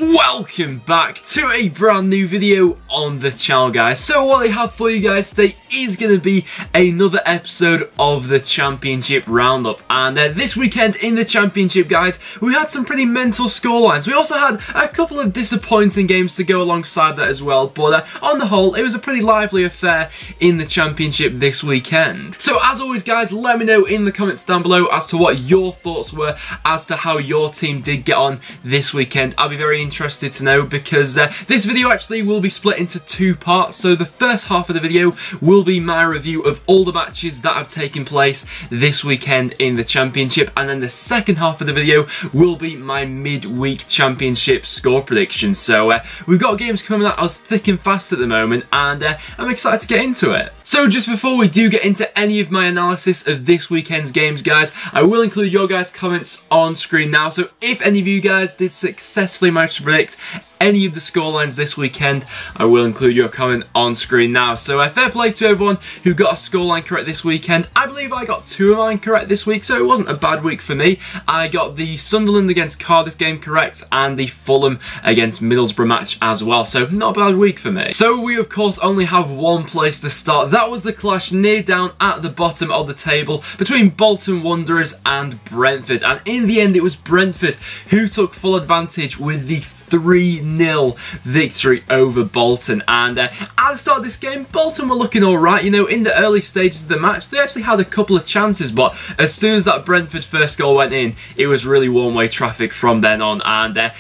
Welcome back to a brand new video on the channel, guys. So what I have for you guys today is going to be another episode of the Championship Roundup. And this weekend in the Championship, guys, we had some pretty mental scorelines. We also had a couple of disappointing games to go alongside that as well. But on the whole, it was a pretty lively affair in the Championship this weekend. So as always, guys, let me know in the comments down below as to what your thoughts were as to how your team did get on this weekend. I'll be very interested to know because this video actually will be split into two parts. So the first half of the video will be my review of all the matches that have taken place this weekend in the Championship, and then the second half of the video will be my midweek Championship score predictions. So we've got games coming at us thick and fast at the moment, and I'm excited to get into it. So just before we do get into any of my analysis of this weekend's games, guys, I will include your guys' comments on screen now. So if any of you guys did successfully manage to predict any of the scorelines this weekend, I will include your comment on screen now. So fair play to everyone who got a scoreline correct this weekend. I believe I got two of mine correct this week, so it wasn't a bad week for me. I got the Sunderland against Cardiff game correct and the Fulham against Middlesbrough match as well, so not a bad week for me. So we of course only have one place to start. That was the clash near down at the bottom of the table between Bolton Wanderers and Brentford, and in the end it was Brentford who took full advantage with the 3-0 victory over Bolton. And at the start of this game, Bolton were looking alright. You know, in the early stages of the match, they actually had a couple of chances, but as soon as that Brentford first goal went in, it was really one-way traffic from then on. And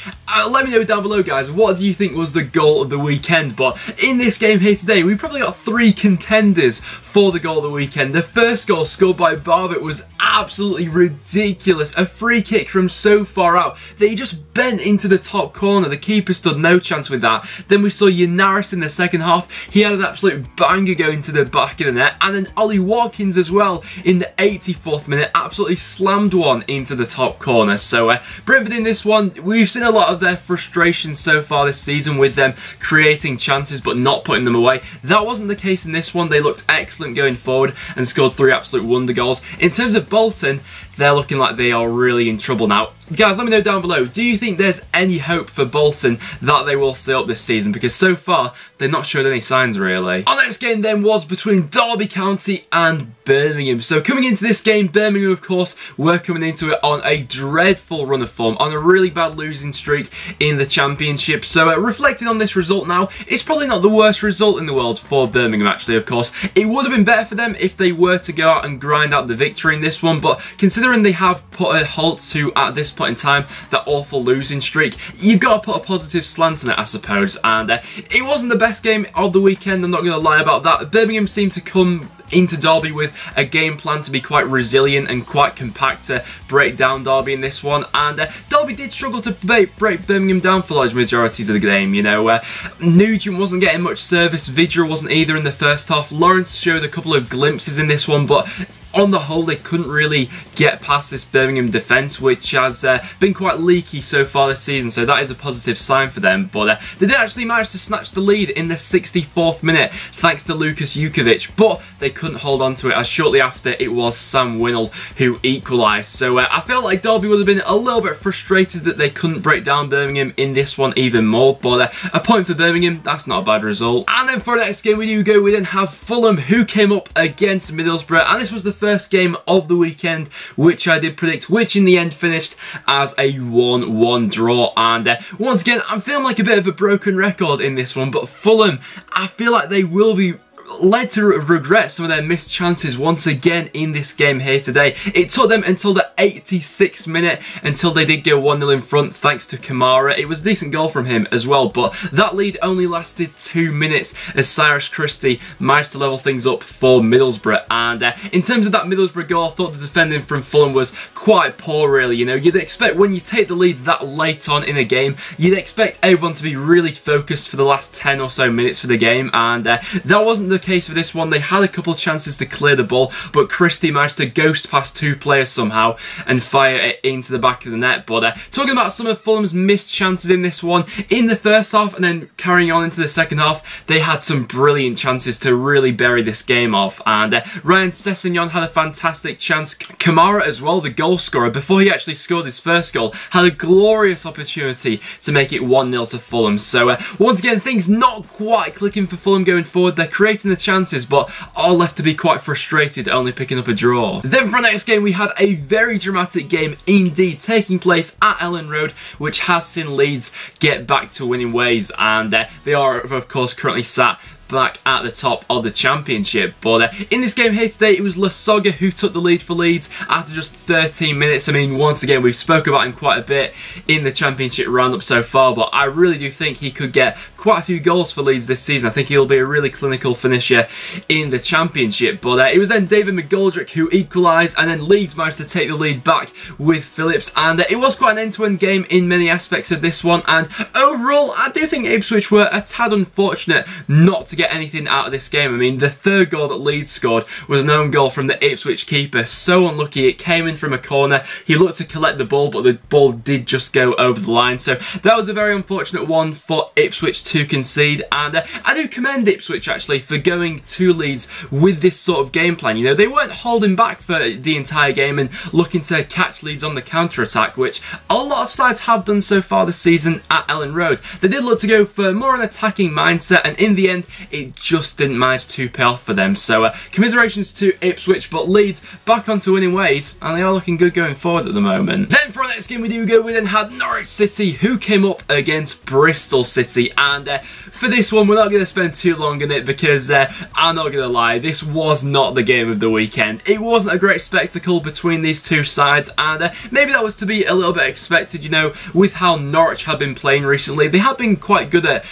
let me know down below, guys, what do you think was the goal of the weekend? But in this game here today, we probably got three contenders for the goal of the weekend. The first goal scored by Barnsley was absolutely ridiculous. A free kick from so far out that he just bent into the top corner. The keeper stood no chance with that. Then we saw Yanaris in the second half. He had an absolute banger going to the back of the net. And then Ollie Watkins as well in the 84th minute absolutely slammed one into the top corner. So Brentford in this one, we've seen a lot of their frustration so far this season with them creating chances but not putting them away. That wasn't the case in this one. They looked excellent going forward and scored three absolute wonder goals. In terms of Bolton, they're looking like they are really in trouble now. Guys, let me know down below, do you think there's any hope for Bolton that they will stay up this season? Because so far, they've not showed any signs really. Our next game then was between Derby County and Birmingham. So coming into this game, Birmingham of course were coming into it on a dreadful run of form, on a really bad losing streak in the Championship. So reflecting on this result now, it's probably not the worst result in the world for Birmingham actually, of course. It would have been better for them if they were to go out and grind out the victory in this one, but considering they have put a halt to, at this point in time, that awful losing streak, you've got to put a positive slant on it, I suppose. And it wasn't the best game of the weekend, I'm not going to lie about that. Birmingham seemed to come into Derby with a game plan to be quite resilient and quite compact to break down Derby in this one, and Derby did struggle to break Birmingham down for large majorities of the game. You know, Nugent wasn't getting much service, Vidra wasn't either in the first half. Lawrence showed a couple of glimpses in this one, but on the whole, they couldn't really get past this Birmingham defence, which has been quite leaky so far this season, so that is a positive sign for them. But they did actually manage to snatch the lead in the 64th minute, thanks to Lukas Jukovic, but they couldn't hold on to it, as shortly after it was Sam Winnall who equalised. So I felt like Derby would have been a little bit frustrated that they couldn't break down Birmingham in this one even more, but a point for Birmingham, that's not a bad result. And then for the next game we then have Fulham, who came up against Middlesbrough, and this was the first game of the weekend which I did predict, which in the end finished as a 1-1 draw. And once again, I'm feeling like a bit of a broken record in this one, but Fulham, I feel like they will be led to regret some of their missed chances once again in this game here today. It took them until the 86th minute until they did go 1-0 in front thanks to Kamara. It was a decent goal from him as well, but that lead only lasted 2 minutes as Cyrus Christie managed to level things up for Middlesbrough. And in terms of that Middlesbrough goal, I thought the defending from Fulham was quite poor really. You know, you'd expect when you take the lead that late on in a game, you'd expect everyone to be really focused for the last 10 or so minutes for the game, and that wasn't the case for this one. They had a couple of chances to clear the ball, but Christie managed to ghost past 2 players somehow and fire it into the back of the net. But talking about some of Fulham's missed chances in this one, in the first half and then carrying on into the second half, they had some brilliant chances to really bury this game off. And Ryan Sessegnon had a fantastic chance. Kamara as well, the goal scorer, before he actually scored his first goal, had a glorious opportunity to make it 1-0 to Fulham. So once again, things not quite clicking for Fulham going forward. They're creating the chances, but are left to be quite frustrated, only picking up a draw. Then for our next game, we had a very dramatic game indeed taking place at Elland Road, which has seen Leeds get back to winning ways, and they are of course currently sat back at the top of the Championship. But in this game here today, it was Lasogga who took the lead for Leeds after just 13 minutes. I mean, once again, we've spoke about him quite a bit in the Championship roundup so far, but I really do think he could get quite a few goals for Leeds this season. I think he'll be a really clinical finisher in the Championship. But it was then David McGoldrick who equalised, and then Leeds managed to take the lead back with Phillips. And it was quite an end-to-end game in many aspects of this one. And overall, I do think Ipswich were a tad unfortunate not to get anything out of this game. I mean, the third goal that Leeds scored was an own goal from the Ipswich keeper. So unlucky. It came in from a corner. He looked to collect the ball, but the ball did just go over the line. So that was a very unfortunate one for Ipswich to concede. And I do commend Ipswich actually for going to Leeds with this sort of game plan. You know, they weren't holding back for the entire game and looking to catch Leeds on the counter-attack, which a lot of sides have done so far this season at Elland Road. They did look to go for more an attacking mindset, and in the end, it just didn't manage to pay off for them. So commiserations to Ipswich, but Leeds back onto winning ways, and they are looking good going forward at the moment. Then for our next game we then had Norwich City who came up against Bristol City, and for this one we're not going to spend too long on it because I'm not going to lie, this was not the game of the weekend. It wasn't a great spectacle between these two sides, and maybe that was to be a little bit expected, you know, with how Norwich have been playing recently. They have been quite good at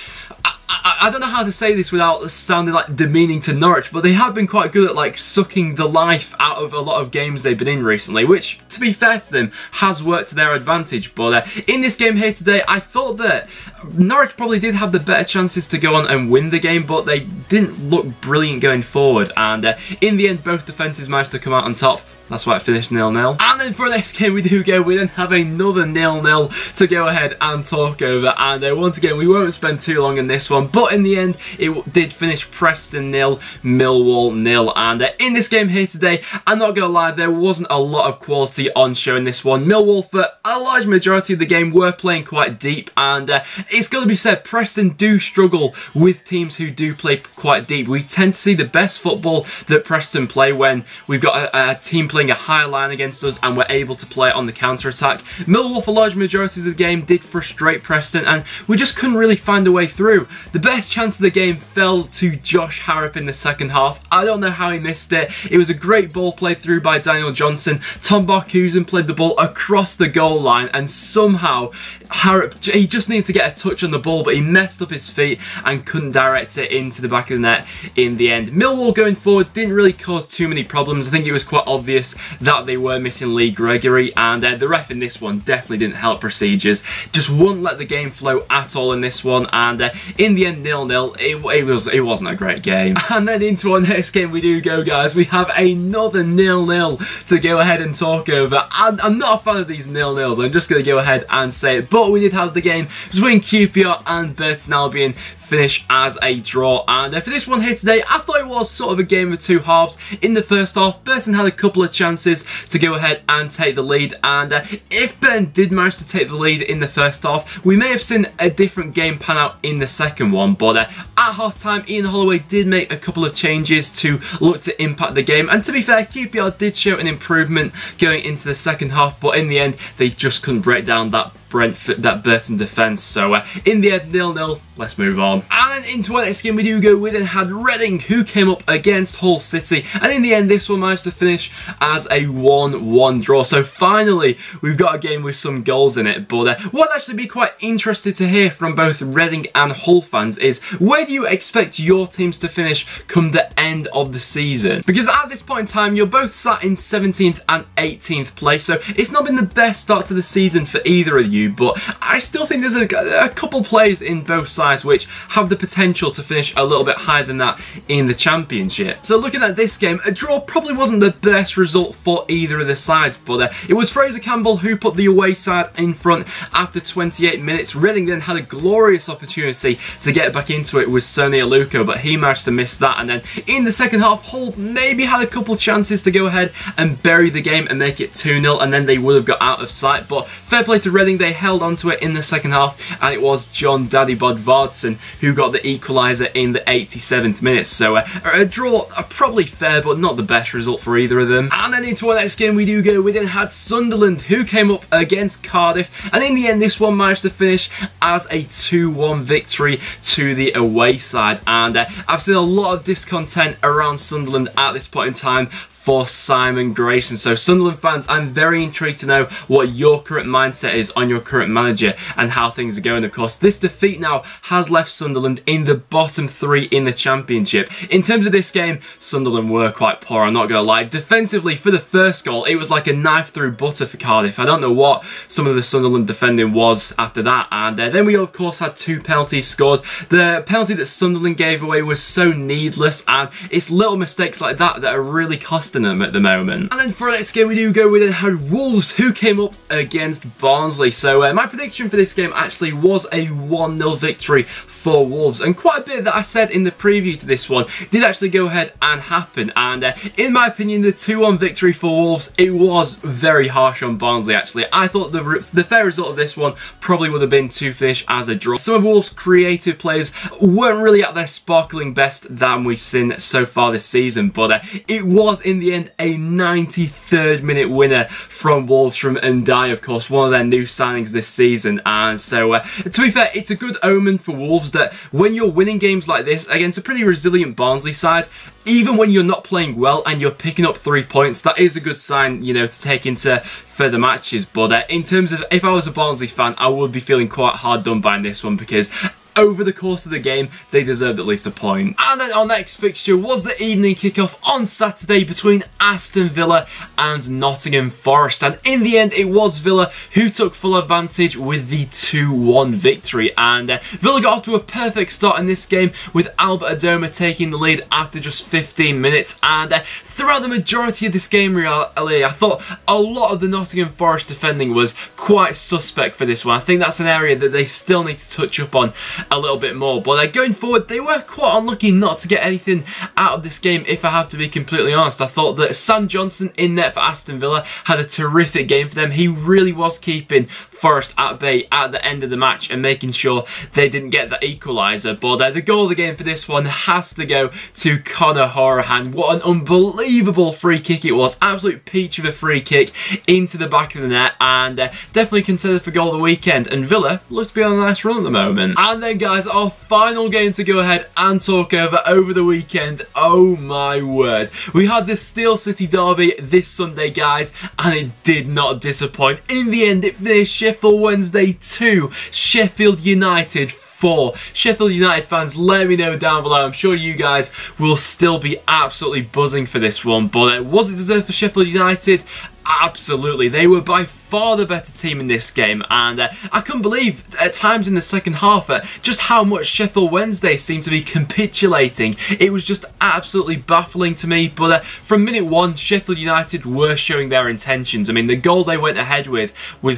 I don't know how to say this without sounding like demeaning to Norwich, but they have been quite good at like sucking the life out of a lot of games they've been in recently, which, to be fair to them, has worked to their advantage. But in this game here today, I thought that Norwich probably did have the better chances to go on and win the game, but they didn't look brilliant going forward. And in the end, both defences managed to come out on top. That's why it finished 0-0. And then for the next game we then have another 0-0 to go ahead and talk over. And once again, we won't spend too long on this one, but in the end, it did finish Preston 0, Millwall 0. And in this game here today, I'm not going to lie, there wasn't a lot of quality on show in this one. Millwall, for a large majority of the game, were playing quite deep. And it's got to be said, Preston do struggle with teams who do play quite deep. We tend to see the best football that Preston play when we've got a team playing a high line against us and we're able to play on the counter-attack. Millwall, for large majorities of the game, did frustrate Preston, and we just couldn't really find a way through. The best chance of the game fell to Josh Harrop in the second half. I don't know how he missed it. It was a great ball played through by Daniel Johnson. Tom Barkhuizen played the ball across the goal line, and somehow Harrop, he just needed to get a touch on the ball, but he messed up his feet and couldn't direct it into the back of the net in the end. Millwall going forward didn't really cause too many problems. I think it was quite obvious that they were missing Lee Gregory, and the ref in this one definitely didn't help procedures. Just wouldn't let the game flow at all in this one, and in the end 0-0, it wasn't a great game. And then into our next game we go, guys. We have another 0-0 to go ahead and talk over. I'm not a fan of these 0-0s, I'm just going to go ahead and say it, but we did have the game between QPR and Burton Albion finish as a draw. And for this one here today, I thought it was sort of a game of two halves. In the first half, Burton had a couple of chances to go ahead and take the lead, and if Burton did manage to take the lead in the first half, we may have seen a different game pan out in the second one. But at half time, Ian Holloway did make a couple of changes to look to impact the game, and to be fair, QPR did show an improvement going into the second half, but in the end they just couldn't break down that Burton defence. So in the end, 0-0. Let's move on. And then into our next game we then had Reading who came up against Hull City, and in the end this one managed to finish as a 1-1 draw. So finally we've got a game with some goals in it. But what I'd actually be quite interested to hear from both Reading and Hull fans is, where do you expect your teams to finish come the end of the season? Because at this point in time you're both sat in 17th and 18th place, so it's not been the best start to the season for either of you. view, but I still think there's a couple players in both sides which have the potential to finish a little bit higher than that in the Championship. So looking at this game, a draw probably wasn't the best result for either of the sides, but it was Fraser Campbell who put the away side in front after 28 minutes. Reading then had a glorious opportunity to get back into it with Sonny Aluko, but he managed to miss that. And then in the second half, Hull maybe had a couple chances to go ahead and bury the game and make it 2-0, and then they would have got out of sight. But fair play to Reading, they held on to it in the second half, and it was John Daddy Bodvarsson who got the equaliser in the 87th minute. So a draw, probably fair, but not the best result for either of them. And then into our next game we do go. We then had Sunderland who came up against Cardiff, and in the end this one managed to finish as a 2-1 victory to the away side. And I've seen a lot of discontent around Sunderland at this point in time for Simon Grayson. So Sunderland fans, I'm very intrigued to know what your current mindset is on your current manager and how things are going. Of course, this defeat now has left Sunderland in the bottom 3 in the Championship. In terms of this game, Sunderland were quite poor, I'm not going to lie. Defensively, for the first goal, it was like a knife through butter for Cardiff. I don't know what some of the Sunderland defending was after that. And then we, of course, had 2 penalties scored. The penalty that Sunderland gave away was so needless, and it's little mistakes like that that are really costing them at the moment. And then for our next game we do go, we then had Wolves who came up against Barnsley. So my prediction for this game actually was a 1-0 victory for Wolves, and quite a bit that I said in the preview to this one did actually go ahead and happen. And in my opinion, the 2-1 victory for Wolves, it was very harsh on Barnsley actually. I thought the fair result of this one probably would have been to finish as a draw. Some of Wolves' creative players weren't really at their sparkling best than we've seen so far this season, but it was in the end a 93rd minute winner from Wolves from Ndai, of course, one of their new signings this season. And so to be fair, it's a good omen for Wolves that when you're winning games like this against a pretty resilient Barnsley side, even when you're not playing well and you're picking up 3 points, that is a good sign, you know, to take into further matches. But in terms of, if I was a Barnsley fan, I would be feeling quite hard done by in this one, because over the course of the game, they deserved at least a point. And then our next fixture was the evening kickoff on Saturday between Aston Villa and Nottingham Forest. And in the end, it was Villa who took full advantage with the 2-1 victory. And Villa got off to a perfect start in this game with Albert Adoma taking the lead after just 15 minutes. And throughout the majority of this game, really, I thought a lot of the Nottingham Forest defending was quite suspect for this one. I think that's an area that they still need to touch up on a little bit more. But going forward, they were quite unlucky not to get anything out of this game, if I have to be completely honest. I thought that Sam Johnson in net for Aston Villa had a terrific game for them. He really was keeping Forest at bay at the end of the match and making sure they didn't get the equaliser. But the goal of the game for this one has to go to Conor Hourihane. What an unbelievable free kick it was. Absolute peach of a free kick into the back of the net, and definitely considered for goal of the weekend. And Villa looks to be on a nice run at the moment. And then guys, our final game to go ahead and talk over the weekend. Oh my word. We had the Steel City derby this Sunday, guys, and it did not disappoint. In the end, it finished Sheffield Wednesday 2, Sheffield United 4. Sheffield United fans, let me know down below. I'm sure you guys will still be absolutely buzzing for this one. But was it deserved for Sheffield United? Absolutely. They were by far the better team in this game, and I couldn't believe at times in the second half just how much Sheffield Wednesday seemed to be capitulating. It was just absolutely baffling to me. But from minute 1, Sheffield United were showing their intentions. I mean, the goal they went ahead with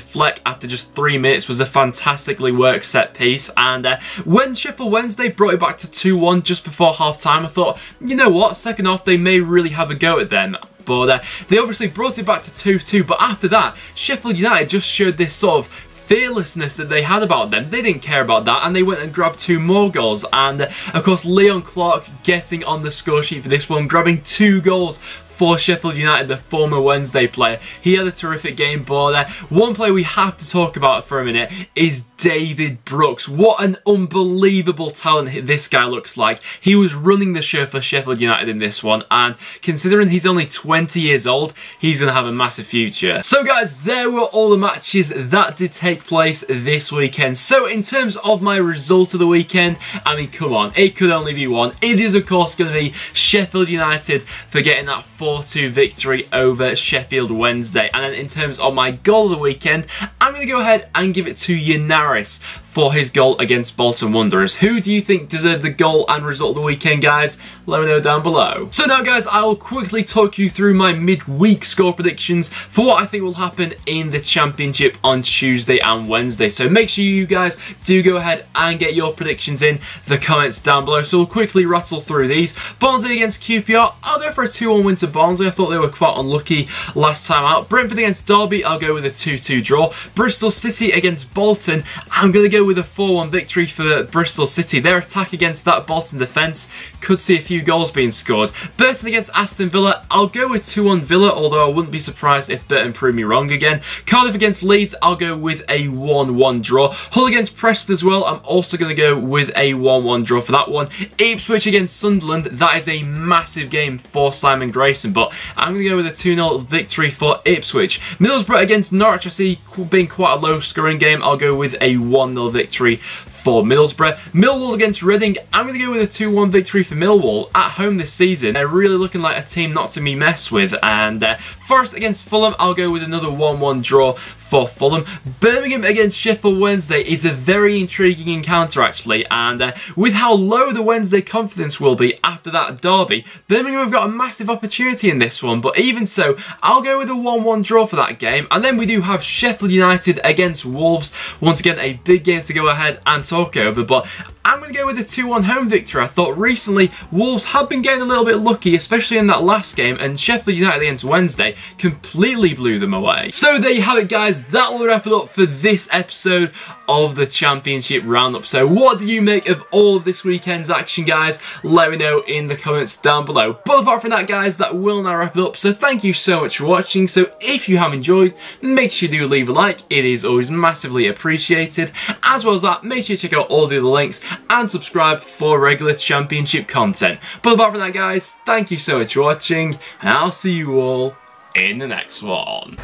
Fleck after just 3 minutes was a fantastically worked set piece. And when Sheffield Wednesday brought it back to 2-1 just before half time, I thought, you know what, second half they may really have a go at them. But they obviously brought it back to 2-2, but after that, Sheffield United just showed this sort of fearlessness that they had about them. They didn't care about that, and they went and grabbed 2 more goals. And of course, Leon Clark getting on the score sheet for this one, grabbing 2 goals for Sheffield United, the former Wednesday player. He had a terrific game, but one player we have to talk about for a minute is David Brooks. What an unbelievable talent this guy looks like. He was running the show for Sheffield United in this one, and considering he's only 20 years old, he's going to have a massive future. So guys, there were all the matches that did take place this weekend. So in terms of my result of the weekend, I mean, come on, it could only be one. It is of course going to be Sheffield United for getting that 4-2 victory over Sheffield Wednesday. And then in terms of my goal of the weekend, I'm going to go ahead and give it to Yanaris for his goal against Bolton Wanderers. Who do you think deserved the goal and result of the weekend, guys? Let me know down below. So now guys, I will quickly talk you through my midweek score predictions for what I think will happen in the Championship on Tuesday and Wednesday. So make sure you guys do go ahead and get your predictions in the comments down below. So we'll quickly rattle through these. Barnsley against QPR, I'll go for a 2-1 win to Barnsley. I thought they were quite unlucky last time out. Brentford against Derby, I'll go with a 2-2 draw. Bristol City against Bolton, I'm going to go with a 4-1 victory for Bristol City. Their attack against that Bolton defence could see a few goals being scored. Burton against Aston Villa, I'll go with 2-1 Villa, although I wouldn't be surprised if Burton prove me wrong again. Cardiff against Leeds, I'll go with a 1-1 draw. Hull against Preston as well, I'm also going to go with a 1-1 draw for that one. Ipswich against Sunderland, that is a massive game for Simon Grayson, but I'm going to go with a 2-0 victory for Ipswich. Middlesbrough against Norwich, I see being quite a low scoring game, I'll go with a 1-0 victory for Middlesbrough. Millwall against Reading, I'm going to go with a 2-1 victory for Millwall at home this season. They're really looking like a team not to be messed with. And Forest against Fulham, I'll go with another 1-1 draw for Fulham. Birmingham against Sheffield Wednesday is a very intriguing encounter actually, and with how low the Wednesday confidence will be after that derby, Birmingham have got a massive opportunity in this one, but even so, I'll go with a 1-1 draw for that game. And then we do have Sheffield United against Wolves, once again a big game to go ahead and talk over, but I'm going to go with a 2-1 home victory. I thought recently Wolves have been getting a little bit lucky, especially in that last game, and Sheffield United against Wednesday completely blew them away. So there you have it guys, that will wrap it up for this episode of the Championship Roundup. So what do you make of all of this weekend's action, guys? Let me know in the comments down below. But apart from that guys, that will now wrap it up. So thank you so much for watching. So if you have enjoyed, make sure you do leave a like. It is always massively appreciated. As well as that, make sure you check out all the other links and subscribe for regular Championship content. But apart from that guys, thank you so much for watching, and I'll see you all in the next one.